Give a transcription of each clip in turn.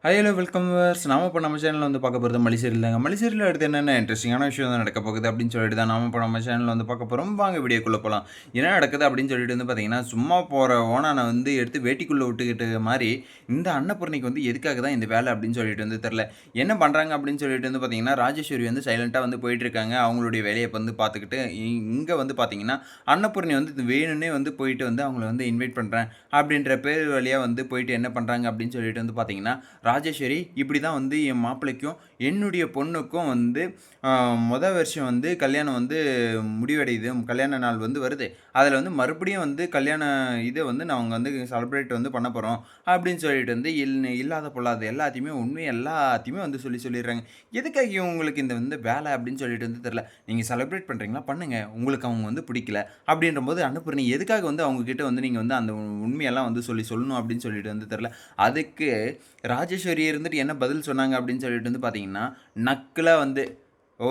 Hello welcome viewers. நாம இப்போ நம்ம சேனல்ல வந்து பார்க்க போறது மல்லி சீரியல் தாங்க. மல்லி சீரியல்ல அடுத்து என்னென்ன இன்ட்ரஸ்டிங்கான விஷயம் தான் நடக்க போகுது அப்படின்னு சொல்லிட்டு தான் நாம இப்போ நம்ம சேனல்ல வந்து பார்க்க போறோம். வாங்க வீடியோக்குள்ள போலாம். என்ன நடக்குது அப்படின்னு சொல்லிட்டு வந்து பார்த்தீங்கன்னா, சும்மா போற ஓணான வந்து எடுத்து வேட்டிக்குள்ள விட்டுக்கிட்டு மாரி, இந்த அன்னபூர்ணிக்கு வந்து எதுக்காக தான் இந்த வேலை அப்படின்னு சொல்லிட்டு வந்து தெரியல. என்ன பண்றாங்க அப்படின்னு சொல்லிட்டு வந்து பார்த்தீங்கன்னா, ராஜேஸ்வரி வந்து சைலன்ட்டா வந்து போயிட்டு இருக்காங்க. அவங்களுடைய வேலைய வந்து பார்த்துக்கிட்டு, இங்க வந்து பார்த்தீங்கன்னா, அன்னபூர்ணி வந்து இது வேணும்னே வந்து போயிட்டு வந்து அவங்கள வந்து இன்வைட் பண்றேன் அப்படின்ற பேர் வழியா வந்து போயிட்டு என்ன பண்றாங்க அப்படின்னு சொல்லிட்டு வந்து பார்த்தீங்கன்னா, ராஜேஸ்வரி இப்படி தான் வந்து என் மாப்பிள்ளைக்கும் என்னுடைய பொண்ணுக்கும் வந்து வருஷம் வந்து கல்யாணம் வந்து முடிவடையுது. கல்யாண நாள் வந்து வருது. அதில வந்து மறுபடியும் வந்து கல்யாண இத வந்து நாங்க வந்து செலிப்ரேட் வந்து பண்ண போறோம். அப்படின்னு சொல்லிட்டு வந்து இல்லாத பொல்லாத எல்லாத்தையுமே உண்மை எல்லாத்தையுமே வந்து சொல்லிடுறாங்க. எதுக்காக இவங்களுக்கு இந்த வந்து வேலை அப்படின்னு சொல்லிட்டு வந்து தெரியல. நீங்க செலிப்ரேட் பண்றீங்களா? பண்ணுங்க. உங்களுக்கு அவங்க வந்து பிடிக்கல. அப்படின்றபோது அனுப்புறீங்க. எதுக்காக வந்து அவங்க கிட்ட வந்து நீங்க வந்து அந்த உண்மையெல்லாம் வந்து சொல்லணும் அப்படின்னு சொல்லிட்டு வந்து தெரியல. அதுக்கு ராஜேஸ்வரி இருந்துட்டு என்ன பதில் சொன்னாங்க அப்படின்னு சொல்லிட்டு வந்து பார்த்தீங்கன்னா, நக்கலா வந்து, "ஓ!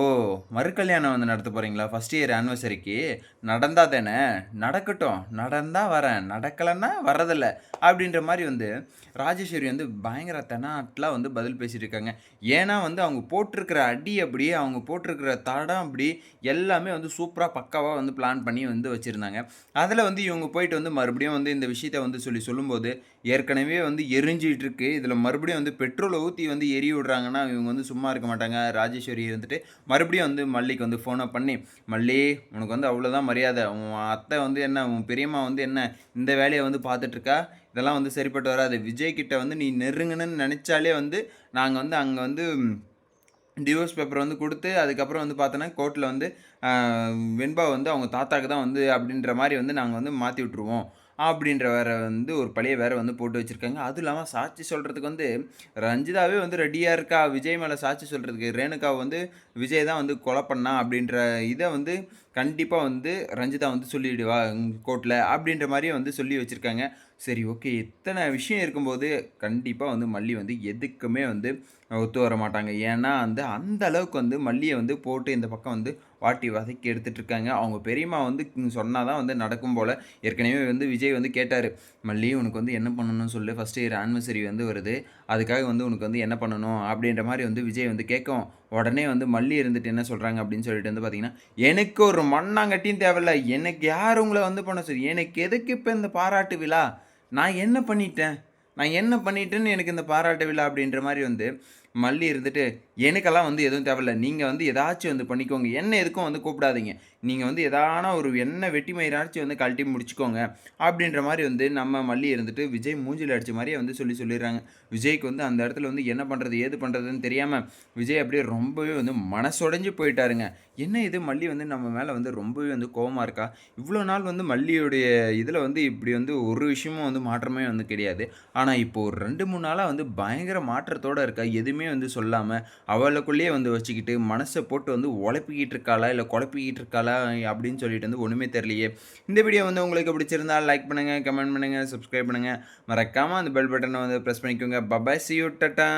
மறுகல்யாணம் வந்து நடத்த போறீங்களா? ஃபர்ஸ்ட் இயர் ஆனிவர்சரிக்கு? நடந்தா தானே! நடக்கட்டும். நடந்தா வரேன். நடக்கலன்னா வர்றதில்ல." அப்படின்ற மாரி வந்து ராஜேஸ்வரி வந்து பயங்கர தெனாட்டலா வந்து பதில் பேசிட்டு இருக்காங்க. ஏன்னா வந்து அவங்க போட்டிருக்கிற அடி அப்படி, அவங்க போட்டிருக்கிற தடம் அப்படி எல்லாமே வந்து சூப்பரா பக்காவா வந்து பிளான் பண்ணி வந்து வச்சிருந்தாங்க. அதில வந்து இவங்க போயிட்டு வந்து மறுபடியும் வந்து இந்த விஷயத்த வந்து சொல்லும்போது, ஏற்கனவே வந்து எரிஞ்சுட்டு இருக்கு. இதில மறுபடியும் வந்து பெட்ரோல ஊத்தி வந்து எரிய விடுறாங்கன்னா, இவங்க வந்து சும்மா இருக்க மாட்டாங்க. ராஜேஸ்வரி இருந்துட்டு மறுபடியும் வந்து மல்லிக்கு வந்து ஃபோன பண்ணி, "மல்லி உனக்கு வந்து அவ்வளோதான் மரியாதை. உன் அத்தை வந்து என்ன, உன் பெரியம்மா வந்து என்ன இந்த வேலைய வந்து பார்த்துட்டு இருக்கா? இதெல்லாம் வந்து சரிப்பட்டு வராது. விஜய் கிட்ட வந்து நீ நெருங்கணும்னு நெனைச்சாலே வந்து, நாங்க வந்து அங்க வந்து டிவோர்ஸ் பேப்பர் வந்து குடுத்து, அதுக்கப்புறம் வந்து பார்த்தோன்னா, கோர்ட்ல வந்து அ வெண்பா வந்து அவங்க தாத்தாக்கு தான் வந்து அப்படின்ற மாரி வந்து நாங்க வந்து மாத்தி விட்டுருவோம். அப்படின்ற வேற வந்து ஒரு பழிய வேற வந்து போட்டு வச்சிருக்காங்க. அதுவும் இல்லாம சாட்சி சொல்றதுக்கு வந்து ரஞ்சிதாவே வந்து ரெடியா இருக்கா. விஜய் மேல சாட்சி சொல்றதுக்கு. ரேணுகாவ வந்து விஜய் தான் வந்து கொலை பண்ணான் அப்படின்ற இத வந்து கண்டிப்பா வந்து ரஞ்சிதா வந்து சொல்லிடுவா கோர்ட்ல. அப்படின்ற மாரியே வந்து சொல்லி வச்சிருக்காங்க. சரி ஓகே. இத்தன விஷயம் இருக்கும்போது, கண்டிப்பா வந்து மல்லி வந்து எதுக்குமே வந்து ஒத்து வர மாட்டாங்க. ஏன்னா, அந்த அளவுக்கு வந்து மல்லிய வந்து போட்டு இந்த பக்கம் வந்து வாட்டி வதக்கி எடுத்துட்டு இருக்காங்க. அவங்க பெரியம்மா வந்து சொன்னா தான் வந்து நடக்கும் போல. ஏற்கனவே வந்து விஜய் வந்து கேட்டாரு. "மல்லி உனக்கு வந்து என்ன பண்ணணும்னு சொல்லு. ஃபர்ஸ்ட் இயர் ஆனிவர்சரி வந்து வருது. அதுக்காக வந்து உனக்கு வந்து என்ன பண்ணணும்?" அப்படின்ற மாரி வந்து விஜய் வந்து கேட்கவும், உடனே வந்து மல்லி இருந்துட்டு என்ன சொல்றாங்க அப்படின்னு சொல்லிட்டு வந்து பார்த்தீங்கன்னா, "எனக்கு ஒரு மண்ணாங்கட்டியும் தேவையில்ல. எனக்கு யார் உங்கள வந்து பண்ண சொல்லி? எனக்கு எதுக்கு இப்ப இந்த பாராட்டு விழா? நான் என்ன பண்ணிட்டேன்? நான் என்ன பண்ணிட்டேன்னு எனக்கு இந்த பாராட்டு விழா?" அப்படின்ற மாரி வந்து மல்லி இருந்துட்டு, "எனக்கெல்லாம் வந்து எதுவும் தேவையில்ல. நீங்க வந்து ஏதாச்சும் வந்து பண்ணிக்கோங்க. என்ன எதுக்கும் வந்து கூப்பிடாதீங்க. நீங்க வந்து எதான ஒரு வெட்டி மயிராச்சும் வந்து கழட்டி முடிச்சுக்கோங்க." அப்படின்ற மாரி வந்து நம்ம மல்லி இருந்துட்டு விஜய் மூஞ்சில அடிச்ச மாரியே வந்து சொல்லிர்றாங்க. விஜய்க்கு வந்து அந்த இடத்துல வந்து என்ன பண்றது? ஏது பண்றதுன்னு தெரியாம, விஜய் அப்படியே ரொம்பவே வந்து மனசொடைஞ்சு போயிட்டாருங்க. என்ன இது மல்லி வந்து நம்ம மேல வந்து ரொம்பவே வந்து கோவமா இருக்கா? இவ்வளோ நாள் வந்து மல்லியுடைய இதில வந்து இப்படி வந்து ஒரு விஷயமும் வந்து மாற்றமே வந்து கிடையாது. ஆனா, இப்போ ஒரு 2, 3 நாளா வந்து பயங்கர மாற்றத்தோட இருக்கா. எதுவுமே வந்து சொல்லாம, அவளுக்குள்ளேயே வந்து வச்சுக்கிட்டு, மனச போட்டு வந்து ஒழப்பிக்கிட்டு இருக்காளா? இல்ல குழப்பிக்கிட்டு இருக்காளா? அப்படின்னு சொல்லிட்டு வந்து ஒண்ணுமே தெரியலையே. இந்த வீடியோ வந்து உங்களுக்கு பிடிச்சிருந்தா லைக் பண்ணுங்க, கமெண்ட் பண்ணுங்க, சப்ஸ்கிரைப் பண்ணுங்க. மறக்காம அந்த பெல் பட்டன வந்து பிரஸ் பண்ணிக்கோங்க. பபாய்! C you tata!